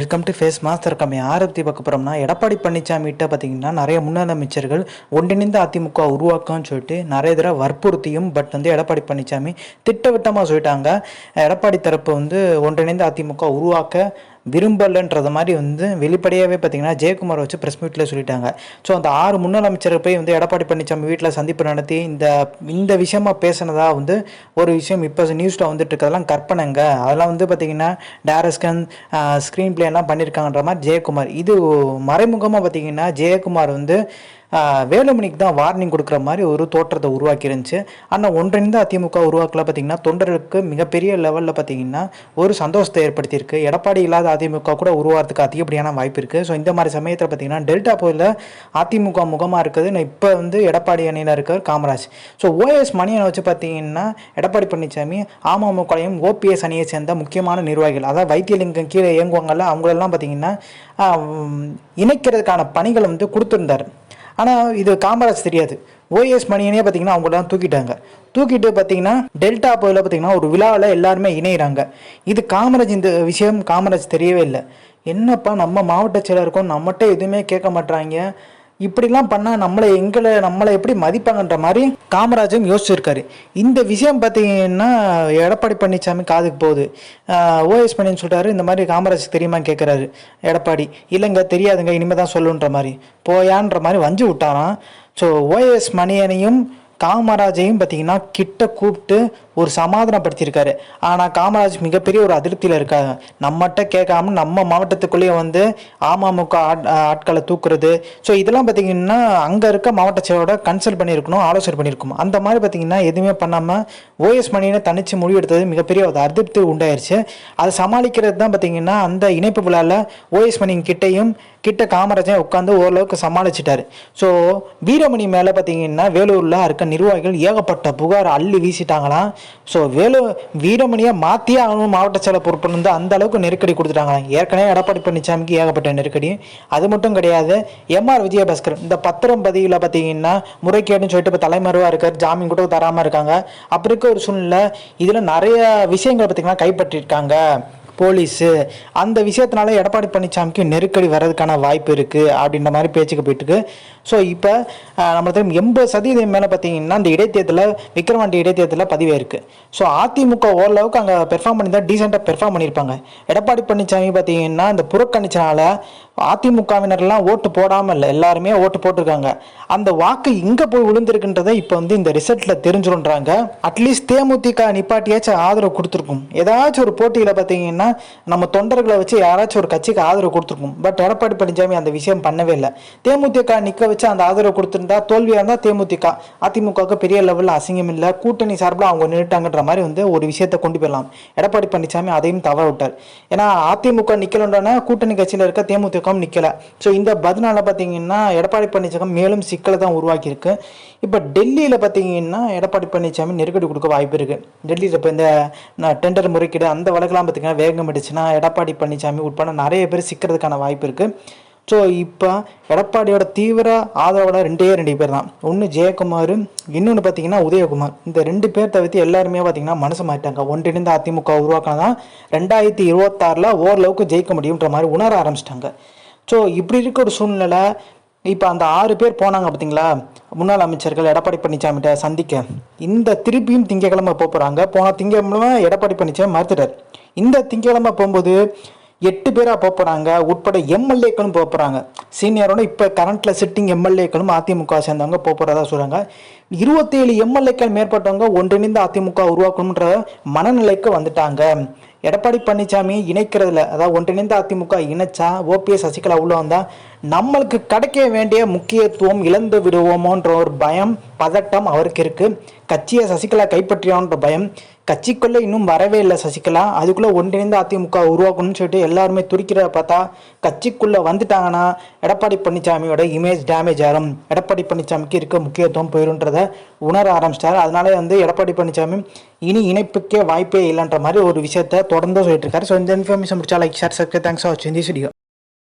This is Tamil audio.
வெல்கம் டு ஃபேஸ் மாஸ்டர் கம்மி ஆரத்தி பார்க்க போகிறோம்னா எடப்பாடி பழனிசாமிகிட்ட பார்த்தீங்கன்னா நிறைய முன்னாள் அமைச்சர்கள் ஒன்றிணைந்த அதிமுக உருவாக்கம்னு சொல்லிட்டு நிறைய தடவை வற்புறுத்தியும் எடப்பாடி பழனிசாமி திட்டவட்டமாக சொல்லிட்டாங்க. எடப்பாடி தரப்பு ஒன்றிணைந்த அதிமுக உருவாக்க விரும்பலைன்றத மாதிரி வெளிப்படையாகவே பார்த்தீங்கன்னா ஜெயக்குமார் வச்சு ப்ரெஸ் மீட்டில் சொல்லிட்டாங்க. ஸோ அந்த 6 முன்னாள் அமைச்சர்கள் போய் எடப்பாடி பழனிசாமி வீட்டில் சந்திப்பு நடத்தி இந்த விஷயமா பேசினதா ஒரு விஷயம் இப்போ நியூஸில் வந்துட்டு இருக்கிறதெல்லாம் கற்பனைங்க, அதெல்லாம் பார்த்தீங்கன்னா டேரஸ்கன் ஸ்க்ரீன் பிளே எல்லாம் பண்ணியிருக்காங்கன்ற மாதிரி ஜெயக்குமார். இது மறைமுகமாக பார்த்தீங்கன்னா ஜெயக்குமார் வேலுமணிக்கு தான் வார்னிங் கொடுக்குற மாதிரி ஒரு தோற்றத்தை உருவாக்கி இருந்துச்சு. ஆனால் ஒன்றிணைந்த அதிமுக உருவாக்கில் பார்த்தீங்கன்னா தொண்டர்களுக்கு மிகப்பெரிய லெவலில் பார்த்தீங்கன்னா ஒரு சந்தோஷத்தை ஏற்படுத்தியிருக்கு. எடப்பாடி இல்லாத அதிமுக கூட உருவாகிறதுக்கு அதிகப்படியான வாய்ப்பு இருக்குது. ஸோ இந்த மாதிரி சமயத்தில் பார்த்தீங்கன்னா டெல்டா போயில் அதிமுக முகமாக இருக்குது இப்போ எடப்பாடி அணியில் இருக்கிற காமராஜ். ஸோ ஓஎஸ் மணியனை வச்சு பார்த்தீங்கன்னா எடப்பாடி பழனிசாமி அமமுகலையும் ஓபிஎஸ் அணியை சேர்ந்த முக்கியமான நிர்வாகிகள், அதாவது வைத்தியலிங்கம் கீழே இயங்குவாங்கல்ல, அவங்களெல்லாம் பார்த்தீங்கன்னா இணைக்கிறதுக்கான பணிகளை கொடுத்துருந்தார். ஆனால் இது காமராஜ் தெரியாது. ஓஎஸ் மணியனே பார்த்தீங்கன்னா அவங்களாம் தூக்கிட்டு பார்த்தீங்கன்னா டெல்டா போயில் பார்த்தீங்கன்னா ஒரு விழாவில் எல்லாருமே இணைகிறாங்க. இது காமராஜ், இந்த விஷயம் காமராஜ் தெரியவே இல்லை. என்னப்பா நம்ம மாவட்ட செயலருக்கும் நம்மகிட்ட எதுவுமே கேட்க மாட்டுறாங்க, இப்படிலாம் பண்ணால் நம்மளை எப்படி மதிப்பாங்கன்ற மாதிரி காமராஜும் யோசிச்சிருக்காரு. இந்த விஷயம் பார்த்தீங்கன்னா எடப்பாடி பழனிசாமி காதுக்கு போகுது. ஓஎஸ் மணின்னு சொல்கிறாரு, இந்த மாதிரி காமராஜ் தெரியுமா கேட்குறாரு எடப்பாடி. இல்லைங்க தெரியாதுங்க, இனிமேல் தான் சொல்லுன்ற மாதிரி போயான்ற மாதிரி வஞ்சி விட்டாராம். ஸோ ஓஎஸ் மணியனையும் காமராஜையும் பார்த்தீங்கன்னா கிட்ட கூப்பிட்டு ஒரு சமாதானப்படுத்தியிருக்காரு. ஆனால் காமராஜ் மிகப்பெரிய ஒரு அதிருப்தியில் இருக்காங்க. நம்மகிட்ட கேட்காம நம்ம மாவட்டத்துக்குள்ளேயே அமமுக ஆட்களை தூக்குறது. ஸோ இதெல்லாம் பார்த்தீங்கன்னா அங்கே இருக்க மாவட்ட செயலோட கன்சல்ட் பண்ணியிருக்கணும், ஆலோசனை பண்ணியிருக்கணும். அந்த மாதிரி பார்த்தீங்கன்னா எதுவுமே பண்ணாமல் ஓஎஸ் மணியை தனிச்சு முடிவெடுத்தது மிகப்பெரிய ஒரு அதிருப்தி உண்டாயிருச்சு. அதை சமாளிக்கிறது தான் பார்த்தீங்கன்னா அந்த இணைப்பு விழாவில் ஓஎஸ் மணி கிட்ட காமராஜை உட்காந்து ஓரளவுக்கு சமாளிச்சிட்டாரு. ஸோ வீரமணி மேலே பார்த்தீங்கன்னா வேலூரில் இருக்க நிர்வாகிகள் ஏகப்பட்ட புகார் அள்ளி வீசிட்டாங்களாம். ஸோ வீரமணியை மாற்றியே ஆகணும் மாவட்ட செயலர் பொறுப்பு அந்த அளவுக்கு நெருக்கடி கொடுத்துட்டாங்களாம். ஏற்கனவே எடப்பாடி பழனிசாமிக்கு ஏகப்பட்ட நெருக்கடி. அது மட்டும் கிடையாது, எம்ஆர் விஜயபாஸ்கர் இந்த பத்திரம் பதிவில் பார்த்தீங்கன்னா முறைகேடுன்னு சொல்லிட்டு இப்போ தலைமறைவாக இருக்கார், ஜாமீன் கூட தராமல் இருக்காங்க. அப்படி இருக்க ஒரு சூழ்நிலை இதில் நிறைய விஷயங்களை பார்த்தீங்கன்னா கைப்பற்றிருக்காங்க போலீஸு. அந்த விஷயத்தினால எடப்பாடி பழனிசாமிக்கு நெருக்கடி வர்றதுக்கான வாய்ப்பு இருக்குது அப்படின்ற மாதிரி பேச்சுக்கு போயிட்டுருக்கு. ஸோ இப்போ நம்மளுக்கு 80% மேலே பார்த்தீங்கன்னா அந்த இடைத்தேர்தலில் விக்கிரவாண்டி இடைத்தேர்தலில் பதிவே இருக்குது. ஸோ அதிமுக ஓரளவுக்கு அங்கே பெர்ஃபார்ம் பண்ணி தான் டீசெண்டாக பெர்ஃபார்ம் பண்ணியிருப்பாங்க. எடப்பாடி பழனிசாமி பார்த்தீங்கன்னா இந்த புறக்கணிச்சனால அதிமுகவினர்லாம் ஓட்டு போடாமல் இல்லை, எல்லாருமே ஓட்டு போட்டிருக்காங்க. அந்த வாக்கு இங்கே போய் விழுந்திருக்குன்றதை இப்போ இந்த ரிசல்ட்டில் தெரிஞ்சிடும்ன்றாங்க. அட்லீஸ்ட் தேமுதிக நிப்பாட்டியாச்சும் ஆதரவு கொடுத்துருக்கும். ஏதாச்சும் ஒரு போட்டியில் பார்த்தீங்கன்னா நம்ம தொண்டர்களை வச்சு யாராச்சும் ஒரு கட்சிக்கு ஆதரவு கொடுத்துருக்கும். பட் எடப்பாடி பழனிசாமி அந்த விஷயம் பண்ணவே இல்லை. தேமுதிக நிற்க வச்சு அந்த ஆதரவு கொடுத்துருந்தா தோல்வியாக இருந்தால் தேமுதிக அதிமுகவுக்கு பெரிய லெவலில் அசிங்கம் இல்லை, கூட்டணி சார்பில் அவங்க நின்றுட்டாங்கன்ற மாதிரி ஒரு விஷயத்தை கொண்டு போயிடலாம். எடப்பாடி பழனிசாமி அதையும் தவற விட்டார். ஏன்னா அதிமுக நிற்கலன்றனா கூட்டணி கட்சியில் இருக்க தேமுதிக நிற்கல. ஸோ இந்த பதினால பார்த்தீங்கன்னா எடப்பாடி பழனிசாமி மேலும் சிக்கலை தான் உருவாக்கியிருக்கு. இப்போ டெல்லியில் பார்த்தீங்கன்னா எடப்பாடி பழனிசாமி நெருக்கடி கொடுக்க வாய்ப்பு இருக்குது. டெல்லியில் இப்போ இந்த டெண்டர் முறைகேடு அந்த வழக்கெல்லாம் பார்த்தீங்கன்னா வேகம் அடிச்சுன்னா எடப்பாடி பழனிசாமி உட்பட நிறைய பேர் சிக்கிறதுக்கான வாய்ப்பு இருக்குது. ஸோ இப்போ எடப்பாடியோட தீவிர ஆதரவோட ரெண்டே பேர் தான். ஒன்று ஜெயக்குமார், இன்னொன்று பார்த்தீங்கன்னா உதயகுமார். இந்த 2 பேர் தவிர்த்து எல்லாருமே பார்த்தீங்கன்னா மனசு மாட்டாங்க. ஒன்றிணைந்த அதிமுக உருவாக்கினா தான் 2026 ஓரளவுக்கு ஜெயிக்க முடியுன்ற மாதிரி உணர ஆரம்பிச்சிட்டாங்க. ஸோ இப்படி இருக்க ஒரு சூழ்நிலை இப்போ அந்த 6 பேர் போனாங்க பார்த்தீங்களா முன்னாள் அமைச்சர்கள் எடப்பாடி பழனிசாமிகிட்ட சந்திக்க. இந்த திருப்பியும் திங்கக்கிழமை போகிறாங்க. போன திங்கக்கிழமை எடப்பாடி பழனிசாமி மறுத்துட்டார். இந்த திங்கக்கிழமை போகும்போது 8 பேராக போகிறாங்க, உட்பட எம்எல்ஏக்களும் போகிறாங்க. சீனியரோட இப்போ கரண்ட்டில் சிட்டிங் எம்எல்ஏக்களும் அதிமுக சேர்ந்தவங்க போகிறதா சொல்கிறாங்க. 27 எம்எல்ஏக்கள் மேற்பட்டவங்க ஒன்றிணைந்த அதிமுக உருவாக்கணுன்ற மனநிலைக்கு வந்துட்டாங்க. எடப்பாடி பழனிசாமி இணைக்கிறதுல, அதாவது ஒன்றிணைந்த அதிமுக இணைச்சா ஓபிஎஸ் சசிகலா உள்ள வந்தால் நம்மளுக்கு கிடைக்க வேண்டிய முக்கியத்துவம் இழந்து விடுவோமோன்ற ஒரு பயம் பதட்டம் அவருக்கு இருக்குது. கட்சியை சசிகலா கைப்பற்றியோன்ற பயம். கட்சிக்குள்ளே இன்னும் வரவே இல்லை சசிகலா. அதுக்குள்ளே ஒன்றிணைந்த அதிமுக உருவாக்கணும்னு சொல்லிட்டு எல்லாருமே துடிக்கிறத பார்த்தா கட்சிக்குள்ளே வந்துட்டாங்கன்னா எடப்பாடி பழனிசாமியோட இமேஜ் டேமேஜ் ஆகும், எடப்பாடி பழனிசாமிக்கு இருக்க முக்கியத்துவம் போயிடும்ன்றதை உணர ஆரம்பிச்சிட்டாரு. அதனால எடப்பாடி பழனிசாமி இனி இணைப்புக்கே வாய்ப்பே இல்லைன்ற மாதிரி ஒரு விஷயத்த தொடர்ந்து சொல்லிட்டு இருக்காரு. ஸோ இந்த இன்ஃபர்மேஷன் முடிச்சா like share subscribe. Thanks for வாட்சிங் திஸ் வீடியோ.